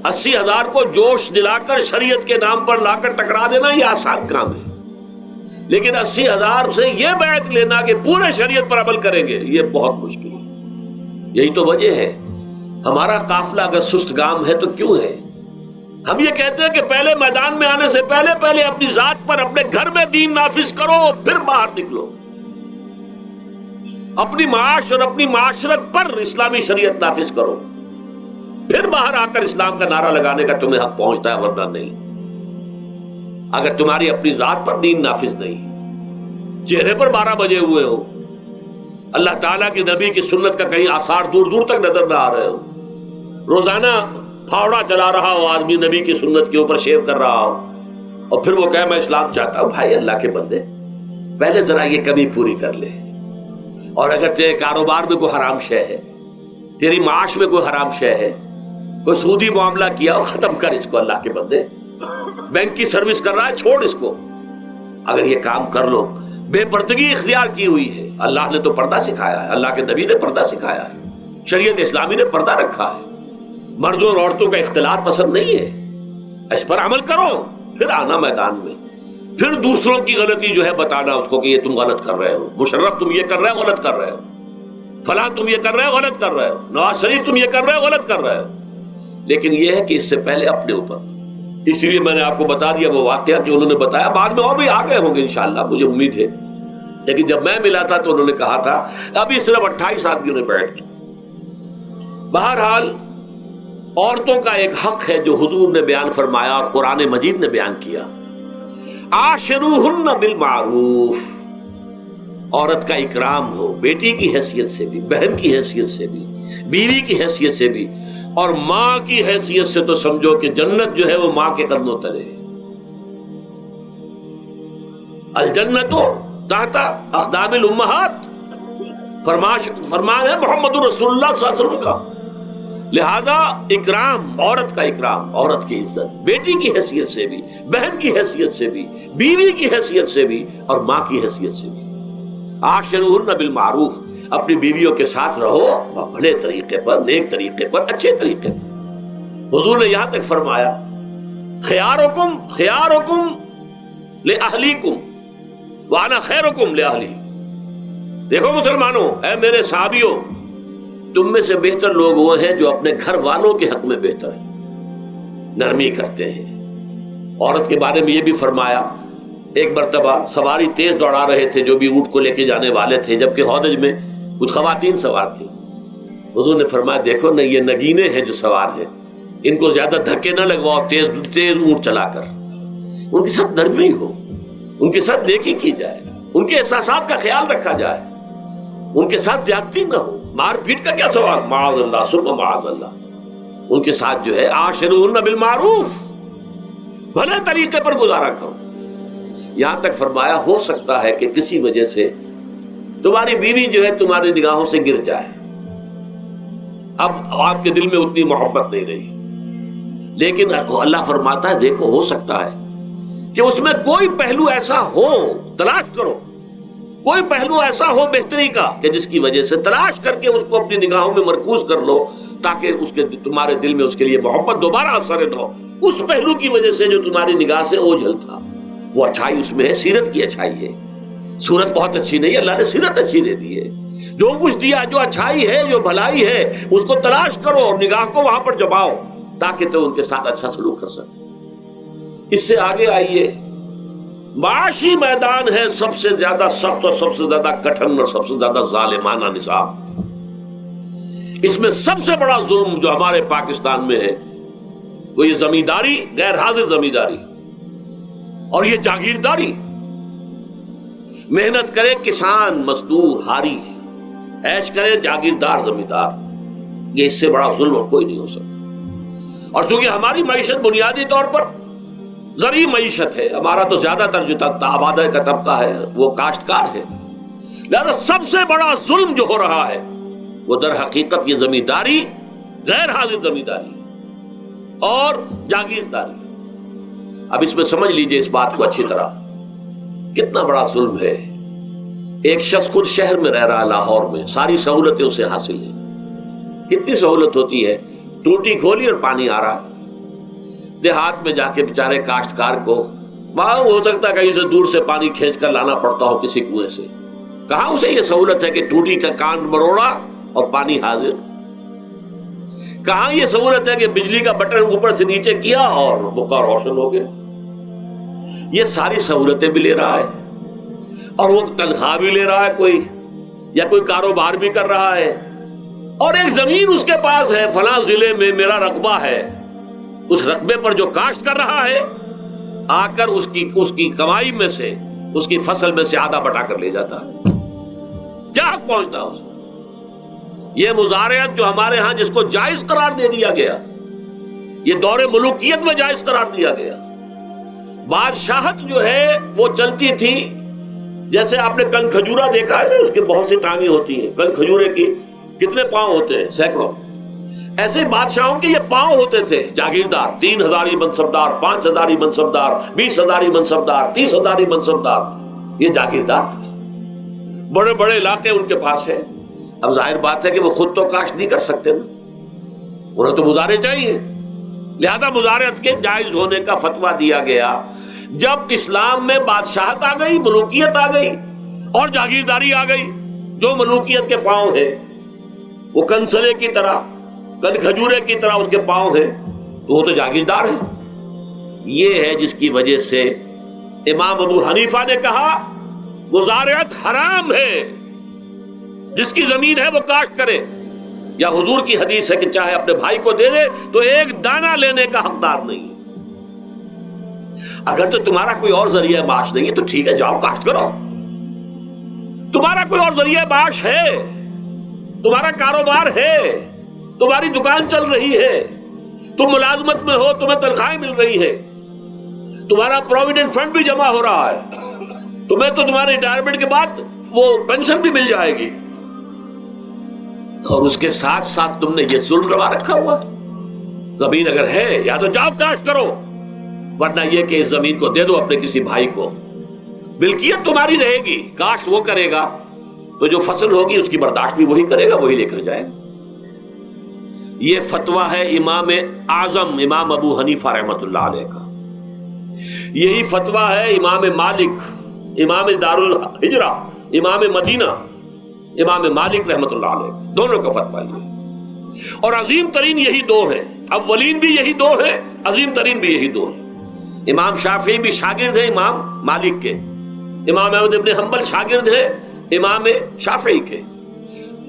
80,000 کو جوش دلا کر شریعت کے نام پر لا کر ٹکرا دینا یہ آسان کام ہے، لیکن 80,000 سے یہ بیعت لینا کہ پورے شریعت پر عمل کریں گے یہ بہت مشکل ہے۔ یہی تو وجہ ہے ہمارا قافلہ اگر سست گام ہے تو کیوں ہے؟ ہم یہ کہتے ہیں کہ پہلے میدان میں آنے سے پہلے اپنی ذات پر اپنے گھر میں دین نافذ کرو، پھر باہر نکلو، اپنی معاش اور اپنی معاشرت پر اسلامی شریعت نافذ کرو، پھر باہر آ کر اسلام کا نعرہ لگانے کا تمہیں حق پہنچتا ہے، ورنہ نہیں۔ اگر تمہاری اپنی ذات پر دین نافذ نہیں، چہرے پر 12 بجے ہوئے ہو، اللہ تعالیٰ کی نبی کی سنت کا کہیں آثار دور دور تک نظر نہ آ رہے ہو، روزانہ پھاوڑا چلا رہا ہو آدمی نبی کی سنت کے اوپر شیو کر رہا ہو، اور پھر وہ کہے میں اسلام چاہتا ہوں، بھائی اللہ کے بندے پہلے ذرا یہ کمی پوری کر لے۔ اور اگر تیرے کاروبار میں کوئی حرام شے ہے، تیری معاش میں کوئی حرام شے ہے، کوئی سودی معاملہ کیا ہو، ختم کر اس کو اللہ کے بندے۔ بینک کی سروس کر رہا ہے، چھوڑ اس کو۔ اگر یہ کام کر لو، بے پردگی اختیار کی ہوئی ہے، اللہ نے تو پردہ سکھایا ہے، اللہ کے نبی نے پردہ سکھایا ہے، شریعت اسلامی نے پردہ رکھا ہے، مردوں اور عورتوں کا اختلاط پسند نہیں ہے، اس پر عمل کرو، پھر آنا میدان میں، پھر دوسروں کی غلطی جو ہے بتانا اس کو کہ یہ تم غلط کر رہے ہو، مشرف تم یہ کر رہے ہو، غلط کر رہے ہو، فلاں تم یہ کر رہے ہو، غلط کر رہے ہو، نواز شریف تم یہ کر رہے ہو، غلط کر رہے ہو۔ لیکن یہ ہے کہ اس سے پہلے اپنے اوپر، اسی لیے میں نے آپ کو بتا دیا وہ واقعہ کہ انہوں نے بتایا، بعد میں اور بھی آگے ہوں گے انشاءاللہ، مجھے امید ہے، لیکن جب میں ملا تھا تو انہوں نے کہا تھا ابھی صرف 28 آدمیوں نے بیٹھ کی۔ بہرحال عورتوں کا ایک حق ہے جو حضور نے بیان فرمایا اور قرآن مجید نے بیان کیا، عاشروہن بالمعروف، عورت کا اکرام ہو، بیٹی کی حیثیت سے بھی، بہن کی حیثیت سے بھی، بیوی کی حیثیت سے بھی، اور ماں کی حیثیت سے تو سمجھو کہ جنت جو ہے وہ ماں کے قدموں تلے ہے۔ الجنت تحت اقدام الامہات، فرمان ہے محمد رسول اللہ صلی اللہ علیہ وسلم کا۔ لہذا اکرام، عورت کا اکرام، عورت کی عزت، بیٹی کی حیثیت سے بھی، بہن کی حیثیت سے بھی، بیوی کی حیثیت سے بھی، اور ماں کی حیثیت سے بھی۔ عاشروہن بالمعروف، اپنی بیویوں کے ساتھ رہو بھلے طریقے پر، نیک طریقے پر، اچھے طریقے پر۔ حضور نے یہاں تک فرمایا خیارکم خیارکم لأہلیکم وانا خیرکم لأہلی۔ دیکھو مسلمانوں، اے میرے صحابیوں، تم میں سے بہتر لوگ وہ ہیں جو اپنے گھر والوں کے حق میں بہتر ہیں، نرمی کرتے ہیں۔ عورت کے بارے میں یہ بھی فرمایا، ایک مرتبہ سواری تیز دوڑا رہے تھے جو بھی اونٹ کو لے کے جانے والے تھے، جبکہ ہودج میں کچھ خواتین سوار تھیں۔ حضور نے فرمایا دیکھو نا، یہ نگینے ہیں جو سوار ہیں، ان کو زیادہ دھکے نہ لگواؤ تیز تیز اونٹ چلا کر، ان کے ساتھ نرمی ہو، ان کے ساتھ نیکی کی جائے، ان کے احساسات کا خیال رکھا جائے، ان کے ساتھ زیادتی نہ ہو، مار پیٹ کا کیا سوال، معاذ اللہ ثم معاذ اللہ۔ ان کے ساتھ جو ہے عاشروہن بالمعروف، بھلے طریقے پر گزارا کرو۔ یہاں تک فرمایا ہو سکتا ہے کہ کسی وجہ سے تمہاری بیوی جو ہے تمہاری نگاہوں سے گر جائے، اب آپ کے دل میں اتنی محبت نہیں رہی، لیکن اللہ فرماتا ہے دیکھو ہو سکتا ہے کہ اس میں کوئی پہلو ایسا ہو، تلاش کرو، کوئی پہلو ایسا ہو بہتری کا کہ جس کی وجہ سے تلاش کر کے اس کو اپنی نگاہوں میں مرکوز کر لو، تاکہ اس کے تمہارے دل میں اس کے لیے محبت دوبارہ اثر نہ ہو، اس پہلو کی وجہ سے جو تمہاری نگاہ سے اوجھل تھا۔ وہ اچھائی اس میں ہے، سیرت کی اچھائی ہے، صورت بہت اچھی نہیں ہے، اللہ نے سیرت اچھی دے دی ہے، جو کچھ دیا، جو اچھائی ہے، جو بھلائی ہے، اس کو تلاش کرو اور نگاہ کو وہاں پر جماؤ تاکہ تم ان کے ساتھ اچھا سلوک کر سکو۔ اس سے آگے آئیے، معاشی میدان ہے سب سے زیادہ سخت اور سب سے زیادہ کٹھن اور سب سے زیادہ ظالمانہ نظام۔ اس میں سب سے بڑا ظلم جو ہمارے پاکستان میں ہے وہ یہ زمینداری، غیر حاضر زمینداری، اور یہ جاگیرداری۔ محنت کرے کسان مزدور ہاری، عیش کرے جاگیردار زمیندار، یہ اس سے بڑا ظلم اور کوئی نہیں ہو سکتا۔ اور چونکہ ہماری معیشت بنیادی طور پر زرعی معیشت ہے، ہمارا تو زیادہ تر جو آبادی کا طبقہ ہے وہ کاشتکار ہے، لہذا سب سے بڑا ظلم جو ہو رہا ہے وہ در حقیقت یہ زمینداری، غیر حاضر زمینداری اور جاگیرداری۔ اب اس میں سمجھ لیجئے اس بات کو اچھی طرح، کتنا بڑا ظلم ہے۔ ایک شخص خود شہر میں رہ رہا، لاہور میں، ساری سہولتیں اسے حاصل ہیں، کتنی سہولت ہوتی ہے، ٹوٹی کھولی اور پانی آ رہا ہے۔ دیہات میں جا کے بیچارے کاشتکار کو وہاں ہو سکتا ہے کہیں سے دور سے پانی کھینچ کر لانا پڑتا ہو کسی کنویں سے، کہاں اسے یہ سہولت ہے کہ ٹوٹی کا کان مروڑا اور پانی حاضر؟ کہاں یہ سہولت ہے کہ بجلی کا بٹن اوپر سے نیچے کیا اور مکہ روشن ہو گیا؟ یہ ساری سہولتیں بھی لے رہا ہے اور وہ تنخواہ بھی لے رہا ہے کوئی، یا کوئی کاروبار بھی کر رہا ہے، اور ایک زمین اس کے پاس ہے، فلاں ضلع میں میرا رقبہ ہے، اس رقبے پر جو کاشت کر رہا ہے آ کر اس کی کمائی میں سے، اس کی فصل میں سے آدھا بٹا کر لے جاتا ہے۔ کیا حق پہنچتا ہے؟ یہ مزارعت جو ہمارے ہاں جس کو جائز قرار دے دیا گیا، یہ دور ملوکیت میں جائز قرار دیا گیا۔ بادشاہت جو ہے وہ چلتی تھی، جیسے آپ نے کن کھجورا دیکھا ہے نا، اس کے بہت سی ٹانگیں ہوتی ہیں، کن کھجورے کی کتنے پاؤں ہوتے ہیں؟ سینکڑوں۔ ایسے بادشاہوں کے یہ پاؤں ہوتے تھے، جاگیردار، 3000 منصبدار، 5000 منصبدار، 20,000 منصبدار، 30,000 منصبدار، یہ جاگیردار بڑے بڑے علاقے ان کے پاس ہیں۔ اب ظاہر بات ہے کہ وہ خود تو کاشت نہیں کر سکتے نا، انہیں تو مزارع چاہیے، لہذا مزارعت کے جائز ہونے کا فتویٰ دیا گیا۔ جب اسلام میں بادشاہت آ گئی، ملوکیت آ گئی اور جاگیرداری آ گئی، جو ملوکیت کے پاؤں ہیں وہ کنسلے کی طرح، کن کھجورے کی طرح اس کے پاؤں ہیں، تو وہ تو جاگیردار ہے۔ یہ ہے جس کی وجہ سے امام ابو حنیفہ نے کہا مزارعت حرام ہے، جس کی زمین ہے وہ کاشت کرے، یا حضور کی حدیث ہے کہ چاہے اپنے بھائی کو دے دے تو ایک دانہ لینے کا حقدار نہیں ہے۔ اگر تو تمہارا کوئی اور ذریعہ معاش نہیں ہے تو ٹھیک ہے، جاؤ کاشت کرو، تمہارا کوئی اور ذریعہ معاش ہے، تمہارا کاروبار ہے، تمہاری دکان چل رہی ہے، تم ملازمت میں ہو، تمہیں تنخواہیں مل رہی ہے، تمہارا پروویڈنٹ فنڈ بھی جمع ہو رہا ہے، تمہیں تو تمہارے ریٹائرمنٹ کے بعد وہ پینشن بھی مل جائے گی، اور اس کے ساتھ ساتھ تم نے یہ ظلم روا رکھا ہوا۔ زمین اگر ہے یا تو جاؤ کاشت کرو، ورنہ یہ کہ اس زمین کو دے دو اپنے کسی بھائی کو، ملکیت تمہاری رہے گی، کاشت وہ کرے گا تو جو فصل ہوگی اس کی برداشت بھی وہی کرے گا، وہی لے کر جائے گا۔ یہ فتویٰ ہے امام اعظم امام ابو حنیفہ رحمۃ اللہ علیہ کا، یہی فتویٰ ہے امام مالک، امام دار الحجرہ، امام مدینہ، امام مالک رحمۃ اللہ علیہ، دونوں کا فتویٰ یہ، اور عظیم ترین یہی دو ہیں، اولین بھی یہی دو ہیں، عظیم ترین بھی یہی دو ہیں۔ امام شافعی بھی شاگرد ہیں امام مالک کے، امام احمد ابن حنبل شاگرد ہیں امام شافعی کے۔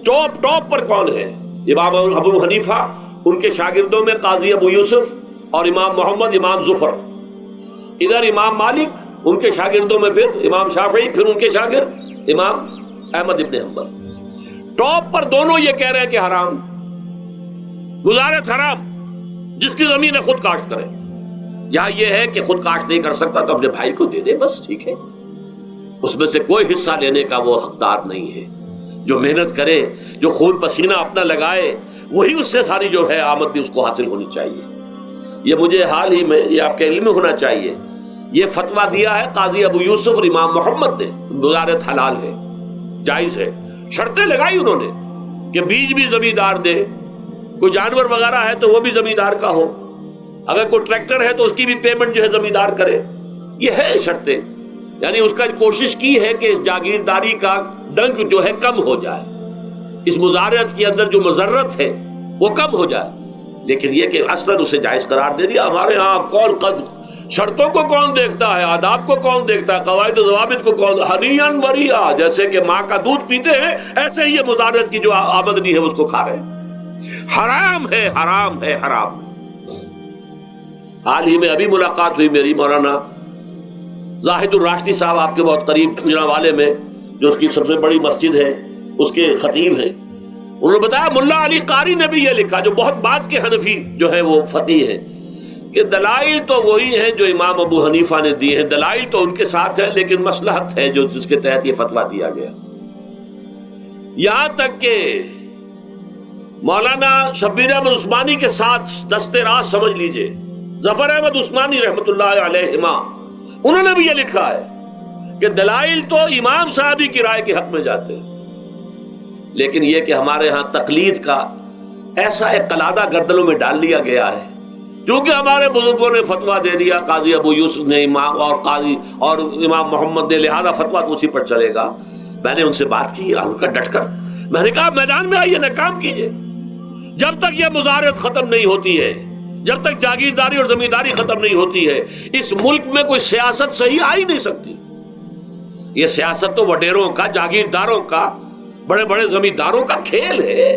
ٹاپ پر کون ہے؟ امام ابو حنیفہ، ان کے شاگردوں میں قاضی ابو یوسف اور امام محمد، امام ظفر۔ ادھر امام مالک، ان کے شاگردوں میں پھر امام شافعی، پھر ان کے شاگرد امام احمد ابن حنبل۔ ٹاپ پر دونوں یہ کہہ رہے ہیں کہ حرام، مزارعت حرام، جس کی زمین ہے خود کاشت کرے۔ یہاں یہ ہے کہ خود کاشت نہیں کر سکتا تو اپنے بھائی کو دے دے، بس ٹھیک ہے، اس میں سے کوئی حصہ لینے کا وہ حقدار نہیں ہے۔ جو محنت کرے، جو خون پسینہ اپنا لگائے، وہی اس سے ساری جو ہے آمد بھی اس کو حاصل ہونی چاہیے۔ یہ مجھے حال ہی میں، یہ آپ کے علم میں ہونا چاہیے، یہ فتویٰ دیا ہے قاضی ابو یوسف اور امام محمد نے، مزارعت حلال ہے، جائز ہے۔ شرطیں لگائی انہوں نے کہ بیج بھی زمیندار دے، کوئی جانور وغیرہ ہے تو وہ بھی زمیندار کا ہو، اگر کوئی ٹریکٹر ہے تو اس کی بھی پیمنٹ جو ہے زمیندار کرے۔ یہ ہے شرطیں، یعنی اس کا کوشش کی ہے کہ اس جاگیرداری کا ڈنک جو ہے کم ہو جائے، اس مزارعت کے اندر جو مضرت ہے وہ کم ہو جائے، لیکن یہ کہ اصلاً اسے جائز قرار دے دیا۔ ہمارے ہاں کون شرطوں کو کون دیکھتا ہے، آداب کو کون دیکھتا ہے، قواعد و ضوابط کو کون، ہنیئن مریا، جیسے کہ ماں کا دودھ پیتے ہیں ایسے ہی یہ مزارعت کی جو آمدنی ہے اس کو کھا رہے ہیں۔ حرام ہے، حرام ہے، حرام ہے۔ حال ہی میں ابھی ملاقات ہوئی میری مولانا زاہد الراشدی صاحب، آپ کے بہت قریب گجرانوالے میں، جو اس کی سب سے بڑی مسجد ہے، اس کے خطیب ہیں۔ انہوں نے بتایا ملا علی قاری نے بھی یہ لکھا، جو بہت بعد کے حنفی جو ہے وہ فقیہ ہیں، کہ دلائل تو وہی ہیں جو امام ابو حنیفہ نے دیے ہیں، دلائل تو ان کے ساتھ ہے، لیکن مصلحت ہے جو جس کے تحت یہ فتویٰ دیا گیا۔ یہاں تک کہ مولانا شبیر احمد عثمانی کے ساتھ دستے راست سمجھ لیجئے ظفر احمد عثمانی رحمۃ اللہ علیہما، انہوں نے بھی یہ لکھا ہے کہ دلائل تو امام صاحبی کی رائے کے حق میں جاتے ہیں، لیکن یہ کہ ہمارے ہاں تقلید کا ایسا ایک قلادہ گردنوں میں ڈال لیا گیا ہے. کیونکہ ہمارے بزرگوں نے فتویٰ دے دیا, قاضی ابو یوسف نے امام اور قاضی اور امام محمد نے, لہذا فتویٰ تو اسی پر چلے گا. میں نے ان سے بات کی ان کا ڈٹ کر, میں نے کہا میدان میں آئیے نا, کام کیجیے. جب تک یہ مزارعت ختم نہیں ہوتی ہے, جب تک جاگیرداری اور زمینداری ختم نہیں ہوتی ہے, اس ملک میں کوئی سیاست صحیح آ ہی نہیں سکتی. یہ سیاست تو وڈیروں کا, جاگیرداروں کا, بڑے بڑے زمینداروں کا کھیل ہے.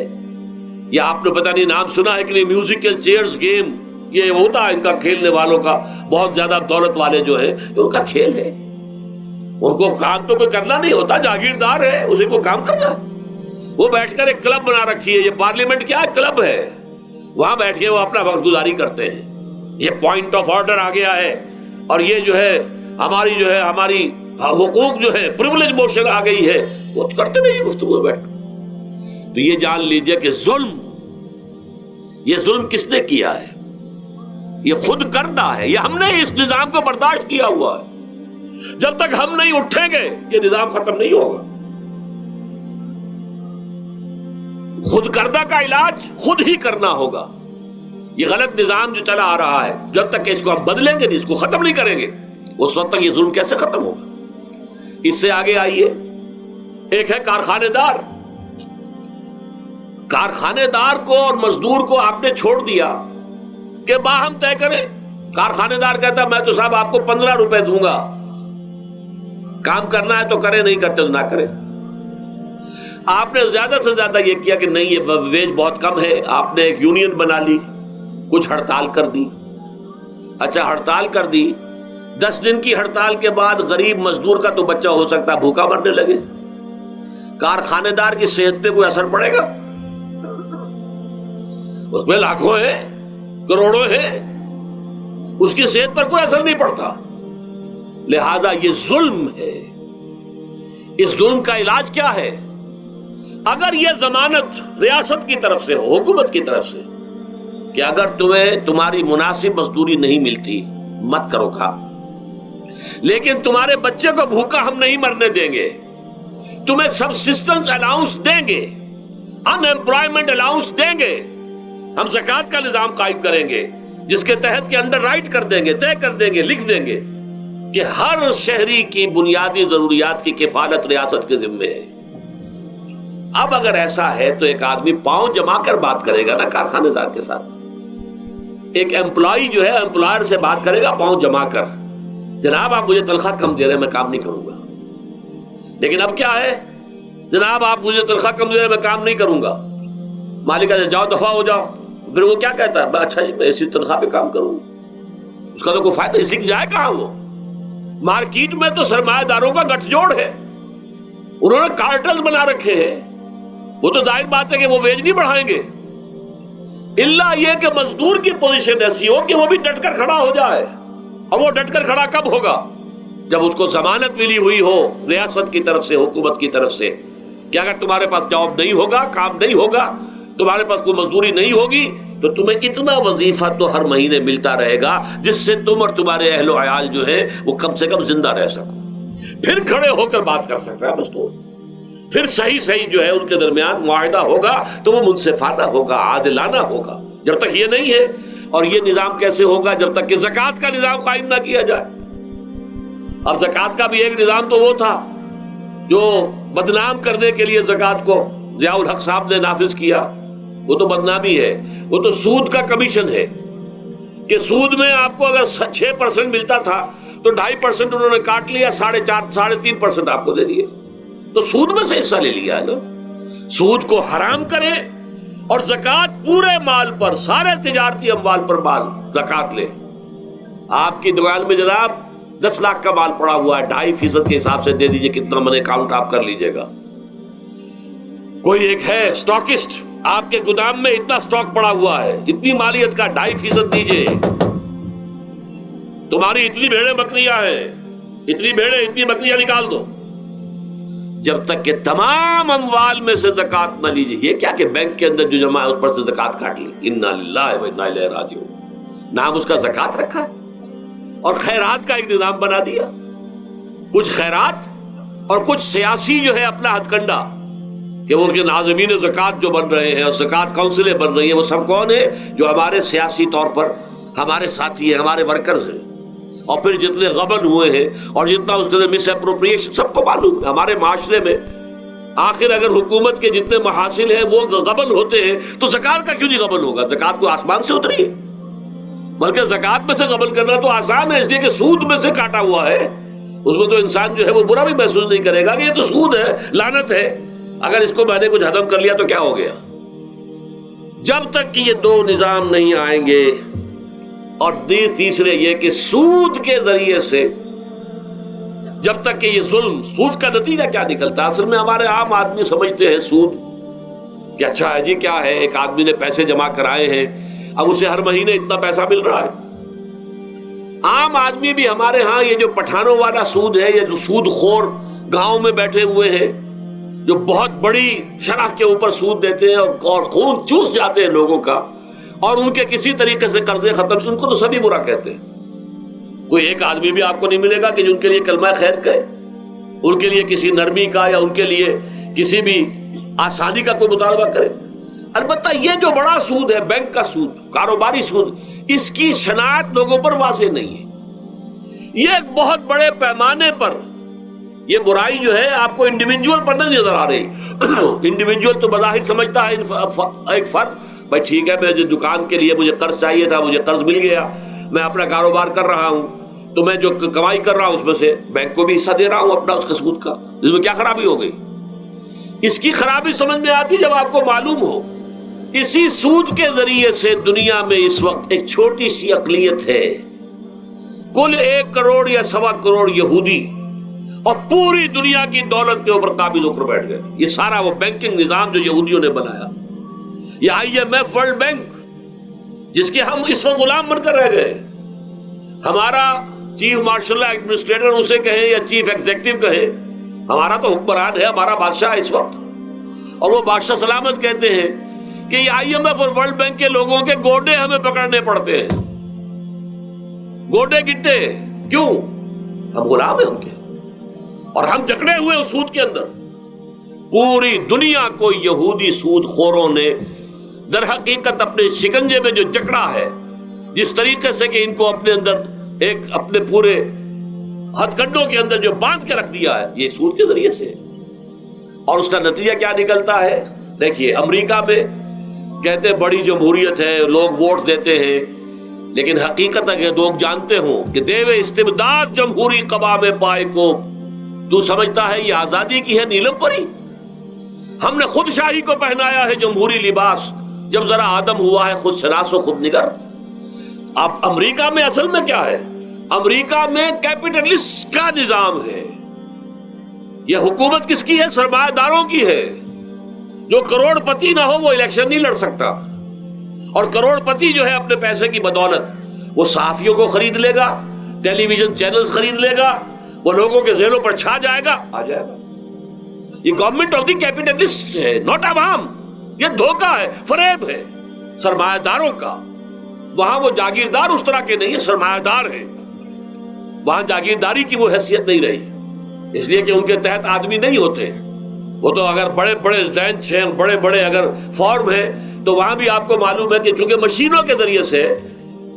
یہ آپ نے پتہ نہیں نام سنا ہے کہ نہیں, میوزیکل چیئرز گیم, یہ ہوتا ہے ان کا کھیلنے والوں کا, بہت زیادہ دولت والے جو ہیں ان کا کھیل ہے. ان کو کام تو کوئی کرنا نہیں ہوتا, جاگیردار ہے اسے کو کام کرنا. وہ بیٹھ کر ایک کلب بنا رکھی ہے, یہ پارلیمنٹ کیا ہے, کلب ہے, وہاں بیٹھ کے وہ اپنا وقت گزاری کرتے ہیں. یہ پوائنٹ آف آرڈر آ گیا ہے, اور یہ جو ہے ہماری حقوق جو ہے, پریولیج موشن آ گئی ہے, وہ کرتے نہیں گفتگو بیٹھ. تو یہ جان لیجئے کہ یہ ظلم کس نے کیا ہے؟ یہ خود کردہ ہے. یہ ہم نے اس نظام کو برداشت کیا ہوا ہے. جب تک ہم نہیں اٹھیں گے یہ نظام ختم نہیں ہوگا. خود کردہ کا علاج خود ہی کرنا ہوگا. یہ غلط نظام جو چلا آ رہا ہے, جب تک کہ اس کو ہم بدلیں گے نہیں, اس کو ختم نہیں کریں گے, اس وقت تک یہ ظلم کیسے ختم ہوگا؟ اس سے آگے آئیے, ایک ہے کارخانے دار. کارخانے دار کو اور مزدور کو آپ نے چھوڑ دیا کہ باہم طے کریں. کارخانے دار کہتا ہے میں تو صاحب آپ کو 15 روپے دوں گا, کام کرنا ہے تو کریں, نہیں کرتے تو نہ کریں. آپ نے زیادہ سے زیادہ یہ کیا کہ نہیں, یہ ویج بہت کم ہے, آپ نے ایک یونین بنا لی, کچھ ہڑتال کر دی. اچھا ہڑتال کر دی, 10 دن کی ہڑتال کے بعد غریب مزدور کا تو بچہ ہو سکتا ہے بھوکا مرنے لگے. کارخانے دار کی صحت پہ کوئی اثر پڑے گا؟ اس میں لاکھوں ہیں, کروڑوں ہیں, اس کی صحت پر کوئی اثر نہیں پڑتا. لہذا یہ ظلم ہے. اس ظلم کا علاج کیا ہے؟ اگر یہ ضمانت ریاست کی طرف سے ہو, حکومت کی طرف سے, کہ اگر تمہیں تمہاری مناسب مزدوری نہیں ملتی مت کرو کام, لیکن تمہارے بچے کو بھوکا ہم نہیں مرنے دیں گے, تمہیں سبسسٹنس الاؤنس دیں گے, ان ایمپلائمنٹ الاؤنس دیں گے, ہم زکوٰۃ کا نظام قائم کریں گے جس کے تحت کے انڈر رائٹ کر دیں گے, طے کر دیں گے, لکھ دیں گے کہ ہر شہری کی بنیادی ضروریات کی کفالت ریاست کے ذمے ہے. اب اگر ایسا ہے تو ایک آدمی پاؤں جما کر بات کرے گا نا کارخانے دار کے ساتھ. ایک امپلائی جو ہے امپلائر سے بات کرے گا پاؤں جما کر, جناب آپ مجھے تنخواہ کم دے رہے ہیں, میں کام نہیں کروں گا. لیکن اب کیا ہے, جناب آپ مجھے تنخواہ کم دے رہے ہیں, میں کام نہیں کروں گا. مالک کہتے جاؤ دفعہ ہو جاؤ. پھر وہ کیا کہتا ہے, اچھا جی میں اسی تنخواہ پہ کام کروں گا. اس کا تو کوئی فائدہ, اسی کی جائے کہاں وہ. مارکیٹ میں تو سرمایہ داروں کا گٹھ جوڑ ہے, انہوں نے کارٹلز بنا رکھے ہیں. وہ تو ظاہر بات ہے کہ وہ ویج نہیں بڑھائیں گے, الا یہ کہ مزدور کی پوزیشن ایسی ہو کہ وہ بھی ڈٹ کر کھڑا ہو جائے. اور وہ ڈٹ کر کھڑا کب ہوگا؟ جب اس کو ضمانت ملی ہوئی ہو ریاست کی طرف سے, حکومت کی طرف سے, کہ اگر تمہارے پاس جاب نہیں ہوگا, کام نہیں ہوگا, تمہارے پاس کوئی مزدوری نہیں ہوگی, تو تمہیں اتنا وظیفہ تو ہر مہینے ملتا رہے گا جس سے تم اور تمہارے اہل و عیال جو ہے وہ کم سے کم زندہ رہ سکو. پھر کھڑے ہو کر بات کر سکتا ہے مزدور. پھر صحیح جو ہے ان کے درمیان معاہدہ ہوگا تو وہ منصفانہ ہوگا, عادلانہ ہوگا. جب تک یہ نہیں ہے, اور یہ نظام کیسے ہوگا جب تک کہ زکوٰۃ کا نظام قائم نہ کیا جائے. اب زکوٰۃ کا بھی ایک نظام تو وہ تھا جو بدنام کرنے کے لیے زکوٰۃ کو ضیاء الحق صاحب نے نافذ کیا, وہ تو بدنامی ہے, وہ تو سود کا کمیشن ہے. کہ سود میں آپ کو اگر 6% ملتا تھا تو 2.5% انہوں نے کاٹ لیا, 4.5 3.5% آپ کو دے دیے. تو سود میں سے حصہ لے لیا ہے نا. سود کو حرام کرے اور زکوٰۃ پورے مال پر, سارے تجارتی اموال پر مال زکوٰۃ لے. آپ کی دکان میں جناب 10 لاکھ کا مال پڑا ہوا ہے, 2.5% کے حساب سے دے دیجئے, کتنا من اکاؤنٹ آپ کر لیجئے گا. کوئی ایک ہے اسٹاکسٹ, آپ کے گودام میں اتنا اسٹاک پڑا ہوا ہے, اتنی مالیت کا 2.5% دیجئے. تمہاری اتنی بھیڑیں بکریاں ہیں, اتنی بھیڑیں اتنی بکریاں نکال دو. جب تک کہ تمام اموال میں سے زکوٰۃ نہ لیجیے. یہ کیا کہ بینک کے اندر جو جمع ہے اس پر سے زکوٰۃ کاٹ لی, انا للہ و انا الیہ راجعون, نام اس کا زکوٰۃ رکھا ہے. اور خیرات کا ایک نظام بنا دیا, کچھ خیرات اور کچھ سیاسی جو ہے اپنا ہتھ کنڈا, کہ وہ ان کے ناظمین زکوٰۃ جو بن رہے ہیں اور زکوٰۃ کونسلیں بن رہی ہیں، وہ سب کون ہیں؟ جو ہمارے سیاسی طور پر ہمارے ساتھی ہیں، ہمارے ورکرز ہیں. اور پھر جتنے غبن ہوئے ہیں اور جتنا اس کے مس اپروپریشن، سب کو معلوم ہے ہمارے معاشرے میں. آخر اگر حکومت کے جتنے محاصل ہیں وہ غبن ہوتے ہیں تو زکوٰۃ کا کیوں نہیں غبن ہوگا؟ زکوٰۃ کو آسمان سے اتری ہے، بلکہ زکوٰۃ میں سے غبن کرنا تو آسان ہے، اس لیے کہ سود میں سے کاٹا ہوا ہے. اس میں تو انسان جو ہے وہ برا بھی محسوس نہیں کرے گا کہ یہ تو سود ہے، لعنت ہے، اگر اس کو میں نے کچھ ہضم کر لیا تو کیا ہو گیا. جب تک کہ یہ دو نظام نہیں آئیں گے، اور تیسرے یہ کہ سود کے ذریعے سے، جب تک کہ یہ ظلم، سود کا نتیجہ کیا نکلتا ہے؟ اصل میں ہمارے عام آدمی سمجھتے ہیں سود کہ اچھا ہے جی، کیا ہے، ایک آدمی نے پیسے جمع کرائے ہیں، اب اسے ہر مہینے اتنا پیسہ مل رہا ہے. عام آدمی بھی ہمارے ہاں یہ جو پٹھانوں والا سود ہے، یہ جو سود خور گاؤں میں بیٹھے ہوئے ہیں جو بہت بڑی شرح کے اوپر سود دیتے ہیں اور خون چوس جاتے ہیں لوگوں کا، اور ان کے کسی طریقے سے قرضے ختم، ان کو تو سبھی برا کہتے ہیں. کوئی ایک آدمی بھی آپ کو نہیں ملے گا کہ ان کے لیے کلمہ خیر کہے، ان کے لیے کسی نرمی کا یا ان کے لیے کسی بھی آسانی کا کوئی مطالبہ کرے. البتہ یہ جو بڑا سود ہے، بینک کا سود، کاروباری سود، اس کی شناخت لوگوں پر واضح نہیں ہے. یہ ایک بہت بڑے پیمانے پر یہ برائی جو ہے آپ کو انڈیویجول پر نہیں نظر آ رہی. انڈیویجول تو بظاہر سمجھتا ہے ایک فرد، بھائی ٹھیک ہے، میں جو دکان کے لیے مجھے قرض چاہیے تھا، مجھے قرض مل گیا، میں اپنا کاروبار کر رہا ہوں، تو میں جو کمائی کر رہا ہوں اس میں سے بینک کو بھی حصہ دے رہا ہوں اپنا، اس کا سود کا. اس میں کیا خرابی ہو گئی؟ اس کی خرابی سمجھ میں آتی جب آپ کو معلوم ہو اسی سود کے ذریعے سے دنیا میں اس وقت ایک چھوٹی سی اقلیت ہے، کل 1 کروڑ یا 1.25 کروڑ یہودی، اور پوری دنیا کی دولت کے اوپر قابض ہو کر بیٹھ گئے. یہ سارا وہ بینکنگ نظام جو یہودیوں نے بنایا، یہ IMF ورلڈ بینک جس کے ہم اس وقت غلام بن کر رہ گئے. ہمارا چیف مارشل ایڈمنسٹریٹر اسے کہیں یا چیف ایگزیکٹو کہیں، ہمارا تو حکمران ہے، ہمارا بادشاہ اس وقت، اور وہ بادشاہ سلامت کہتے ہیں کہ یہ IMF اور ورلڈ بینک کے لوگوں کے گوڈے ہمیں پکڑنے پڑتے ہیں، گوڈے گٹے. کیوں؟ ہم غلام ہیں ان کے، اور ہم جکڑے ہوئے اس سود کے اندر. پوری دنیا کو یہودی سود خوروں نے در حقیقت اپنے شکنجے میں جو جکڑا ہے، جس طریقے سے کہ ان کو اپنے اندر ایک اپنے پورے ہتھ کنڈوں کے اندر جو باندھ کے رکھ دیا ہے، یہ سود کے ذریعے سے. اور اس کا نتیجہ کیا نکلتا ہے؟ دیکھیے، امریکہ میں کہتے ہیں بڑی جمہوریت ہے، لوگ ووٹ دیتے ہیں، لیکن حقیقت اگر لوگ جانتے ہوں کہ دیو استبداد جمہوری قوام پائے کو، تو سمجھتا ہے یہ آزادی کی ہے نیلم پری. ہم نے خود شاہی کو پہنایا ہے جمہوری لباس، جب ذرا آدم ہوا ہے خود شناس و خود نگر. اب امریکہ میں اصل میں کیا ہے؟ امریکہ میں کیپٹلسٹ کا نظام ہے. یہ حکومت کس کی ہے؟ سرمایہ داروں کی ہے. جو کروڑ پتی نہ ہو وہ الیکشن نہیں لڑ سکتا، اور کروڑ پتی جو ہے اپنے پیسے کی بدولت وہ صحافیوں کو خرید لے گا، ٹیلی ویژن چینلز خرید لے گا، وہ لوگوں کے ذہنوں پر چھا جائے گا، آ جائے گا. یہ گورنمنٹ آف دی کیپٹلسٹ ہے، ناٹ عوام. یہ دھوکہ ہے، فریب ہے سرمایہ داروں کا. وہاں وہ جاگیردار اس طرح کے نہیں ہیں، سرمایہ دار ہیں. وہاں جاگیرداری کی وہ حیثیت نہیں رہی، اس لیے کہ ان کے تحت آدمی نہیں ہوتے. وہ تو اگر بڑے بڑے رینچ ہیں، بڑے بڑے اگر فارم ہیں، تو وہاں بھی آپ کو معلوم ہے کہ چونکہ مشینوں کے ذریعے سے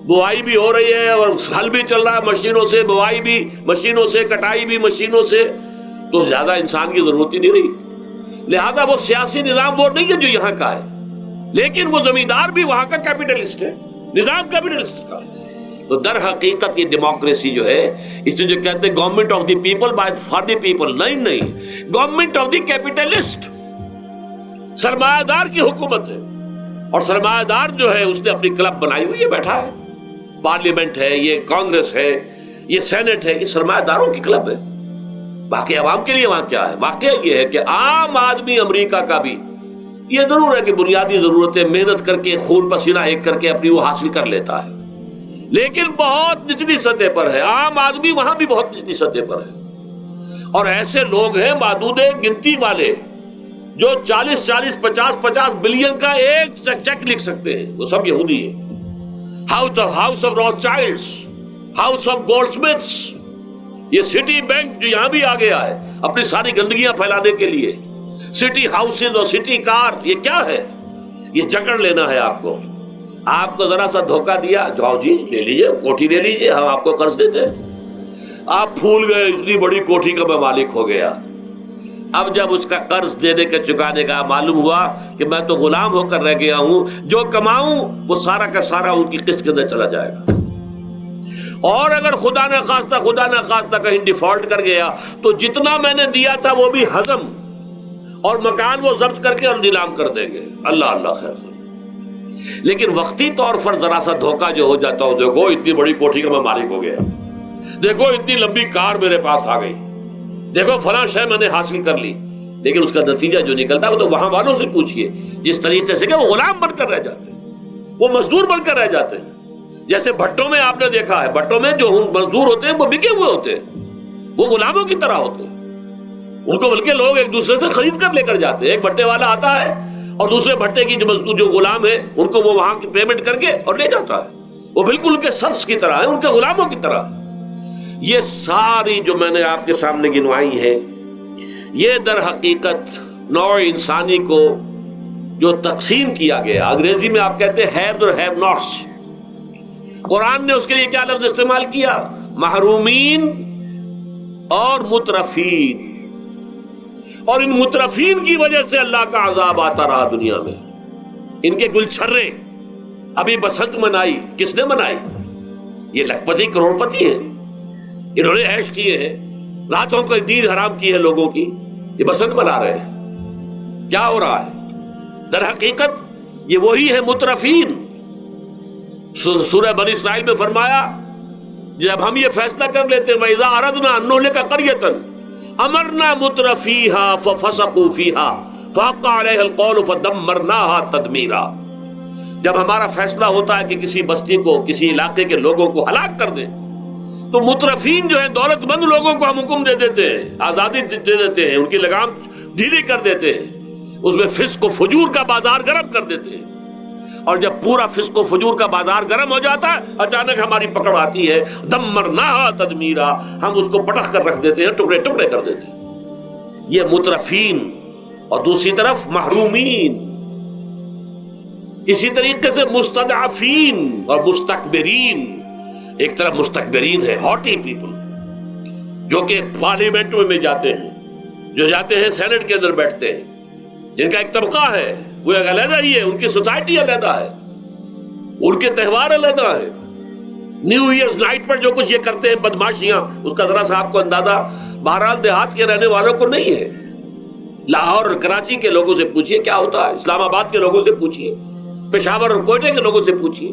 بوائی بھی ہو رہی ہے اور ہل بھی چل رہا ہے مشینوں سے، بوائی بھی مشینوں سے، کٹائی بھی مشینوں سے، تو زیادہ انسان کی ضرورت ہی نہیں رہی. لہذا وہ سیاسی نظام وہ نہیں ہے جو یہاں کا ہے، لیکن وہ زمیندار بھی وہاں کا کیپٹلسٹ ہے، نظام کیپٹلسٹ کا ہے. تو در حقیقت یہ ڈیموکریسی جو ہے، اس سے جو کہتے ہیں government of the people by for the people, نہیں، گورنمنٹ آف دی کیپٹلسٹ، سرمایہ دار کی حکومت ہے. اور سرمایہ دار جو ہے اس نے اپنی کلب بنائی ہوئی ہے، بیٹھا ہے، پارلیمنٹ ہے، یہ کانگریس ہے، یہ سینٹ ہے، یہ سرمایہ داروں کی کلب ہے. باقی عوام کے لیے وہاں کیا ہے؟ واقعہ یہ ہے کہ عام آدمی امریکہ کا بھی یہ ضرور ہے کہ بنیادی ضرورتیں محنت کر کے، خون پسینہ ایک کر کے اپنی وہ حاصل کر لیتا ہے، لیکن بہت نچلی سطح پر ہے. عام آدمی وہاں بھی بہت نچلی سطح پر ہے. اور ایسے لوگ ہیں معدود گنتی والے جو 40 50 بلین کا ایک چیک لکھ سکتے ہیں، وہ سب یہودی ہیں. House of Rothschilds, house of Goldsmiths, یہ سٹی بینک جو یہاں بھی آ گیا ہے اپنی ساری گندگیاں پھیلانے کے لیے، سٹی ہاؤسز اور سٹی کار، یہ کیا ہے؟ یہ جکڑ لینا ہے آپ کو. آپ کو ذرا سا دھوکہ دیا، جاؤ جی لے لیجیے، کوٹھی لے لیجیے، ہم آپ کو قرض دیتے ہیں. آپ پھول گئے، اتنی بڑی کوٹھی کا میں مالک ہو گیا. اب جب اس کا قرض دینے کا چکانے کا معلوم ہوا کہ میں تو غلام ہو کر رہ گیا ہوں، جو کماؤں وہ سارا کا سارا ان کی قسط کے اندر چلا جائے گا. اور اگر خدا نہ خواستہ کہیں ڈیفالٹ کر گیا تو جتنا میں نے دیا تھا وہ بھی ہضم، اور مکان وہ ضبط کر کے اور نیلام کر دیں گے. اللہ اللہ خیر. لیکن وقتی طور پر ذرا سا دھوکہ جو ہو جاتا ہوں، دیکھو اتنی بڑی کوٹھی کا میں مالک ہو گیا، دیکھو اتنی لمبی کار میرے پاس آ گئی، دیکھو فلاں شے میں نے حاصل کر لی. لیکن اس کا نتیجہ جو نکلتا ہے وہ تو وہاں والوں سے پوچھئے جس طریقے سے کہ وہ غلام بن کر رہ جاتے ہیں، وہ مزدور بن کر رہ جاتے ہیں. جیسے بھٹوں میں آپ نے دیکھا ہے، بھٹوں میں جو مزدور ہوتے ہیں وہ بکے ہوئے ہوتے ہیں، وہ غلاموں کی طرح ہوتے ہیں. ان کو بلکہ لوگ ایک دوسرے سے خرید کر لے کر جاتے ہیں. ایک بھٹے والا آتا ہے اور دوسرے بھٹے کی جو مزدور جو غلام ہے ان کو وہ وہاں کی پیمنٹ کر کے اور لے جاتا ہے. وہ بالکل ان کے سرس کی طرح ہے، ان کے غلاموں کی طرح. یہ ساری جو میں نے آپ کے سامنے گنوائی ہے، یہ در حقیقت نوع انسانی کو جو تقسیم کیا گیا، انگریزی میں آپ کہتے ہیں ہیوز اور ہیو ناٹس. قرآن نے اس کے لیے کیا لفظ استعمال کیا؟ محرومین اور مترفین. اور ان مترفین کی وجہ سے اللہ کا عذاب آتا رہا دنیا میں. ان کے گلچھرے ابھی بسنت منائی، کس نے منائی؟ یہ لکھپتی کروڑ پتی ہیں، انہوں نے عیش کیے ہیں، راتوں کو نیند حرام کی ہے لوگوں کی، یہ بسنت منا رہے ہیں. کیا ہو رہا ہے؟ در حقیقت یہ وہی ہے مترفین. سورہ بنی اسرائیل میں فرمایا جب ہم یہ فیصلہ کر لیتے ہیں وَإِذَا أَرَدْنَا أَن نُهْلِكَ قَرْيَةً أَمَرْنَا مُتْرَفِيهَا فَفَسَقُوا فِيهَا فَحَقَّ عَلَيْهَا الْقَوْلُ فَدَمَّرْنَاهَا تَدْمِيرًا. جب ہمارا فیصلہ ہوتا ہے کہ کسی بستی کو، کسی علاقے کے لوگوں کو ہلاک کر دیں، تو مترفین جو ہیں، دولت مند لوگوں کو ہم حکم دے دیتے ہیں، آزادی دے دیتے ہیں، ان کی لگام ڈھیلی کر دیتے ہیں، اس میں فسق و فجور کا بازار گرم کر دیتے ہیں. اور جب پورا فسق و فجور کا بازار گرم ہو جاتا ہے، اچانک ہماری پکڑ آتی ہے، دمرناہا تدمیرا، ہم اس کو پٹخ کر رکھ دیتے ہیں، ٹکڑے ٹکڑے کر دیتے ہیں. یہ مترفین. اور دوسری طرف محرومین. اسی طریقے سے مستضعفین اور مستکبرین. ایک طرف مستکبرین ہے، ہاٹی پیپل، جو کہ پارلیمنٹ میں جاتے ہیں، جو جاتے ہیں سینٹ کے اندر بیٹھتے ہیں، جن کا ایک طبقہ ہے، وہ ایک علیحدہ ہی ہے، ان کی سوسائٹی علیحدہ ہے، ان کے تہوار علیحدہ ہے. نیو ایئرز نائٹ پر جو کچھ یہ کرتے ہیں بدماشیاں، اس کا ذرا سا آپ کو اندازہ بہرحال دیہات کے رہنے والوں کو نہیں ہے. لاہور اور کراچی کے لوگوں سے پوچھئے کیا ہوتا ہے، اسلام آباد کے لوگوں سے پوچھئے، پشاور اور کوئٹہ کے لوگوں سے پوچھئے.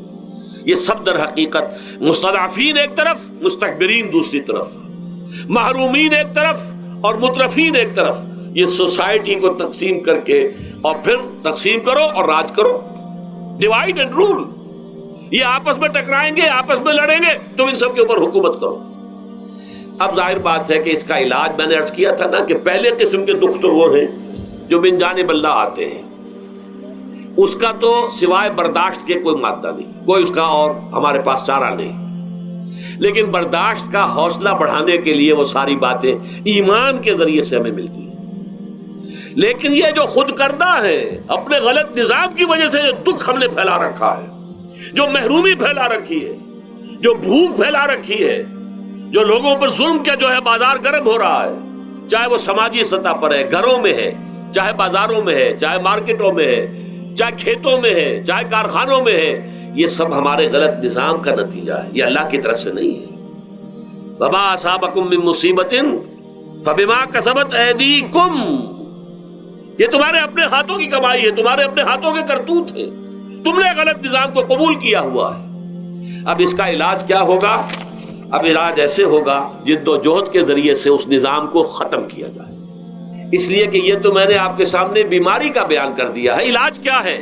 یہ سب در حقیقت مستضعفین ایک طرف، مستکبرین دوسری طرف، محرومین ایک طرف اور مترفین ایک طرف. یہ سوسائٹی کو تقسیم کر کے اور پھر تقسیم کرو اور راج کرو، ڈیوائیڈ اینڈ رول. یہ آپس میں ٹکرائیں گے، آپس میں لڑیں گے، تم ان سب کے اوپر حکومت کرو. اب ظاہر بات ہے کہ اس کا علاج میں نے عرض کیا تھا نا کہ پہلے قسم کے دکھ تو وہ ہیں جو من جانب اللہ آتے ہیں، اس کا تو سوائے برداشت کے کوئی مادہ نہیں، کوئی اس کا اور ہمارے پاس چارہ نہیں. لیکن برداشت کا حوصلہ بڑھانے کے لیے وہ ساری باتیں ایمان کے ذریعے سے ہمیں ملتی ہیں. لیکن یہ جو خود کردہ ہے، اپنے غلط نظام کی وجہ سے جو دکھ ہم نے پھیلا رکھا ہے، جو محرومی پھیلا رکھی ہے، جو بھوک پھیلا رکھی ہے، جو لوگوں پر ظلم کا جو ہے بازار گرم ہو رہا ہے، چاہے وہ سماجی سطح پر ہے، گھروں میں ہے، چاہے بازاروں میں ہے، چاہے مارکیٹوں میں ہے، چاہے کھیتوں میں ہے، چاہے کارخانوں میں ہے، یہ سب ہمارے غلط نظام کا نتیجہ ہے، یہ اللہ کی طرف سے نہیں ہے. وما اصابکم من مصیبت فبما کسبت ایدیکم، یہ تمہارے اپنے ہاتھوں کی کمائی ہے، تمہارے اپنے ہاتھوں کے کرتوت ہیں، تم نے غلط نظام کو قبول کیا ہوا ہے. اب اس کا علاج کیا ہوگا؟ اب علاج ایسے ہوگا جد و جہد کے ذریعے سے اس نظام کو ختم کیا جائے. اس لیے کہ یہ تو میں نے آپ کے سامنے بیماری کا بیان کر دیا ہے، علاج کیا ہے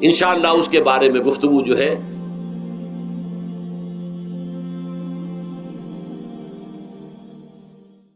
انشاءاللہ اس کے بارے میں گفتگو جو ہے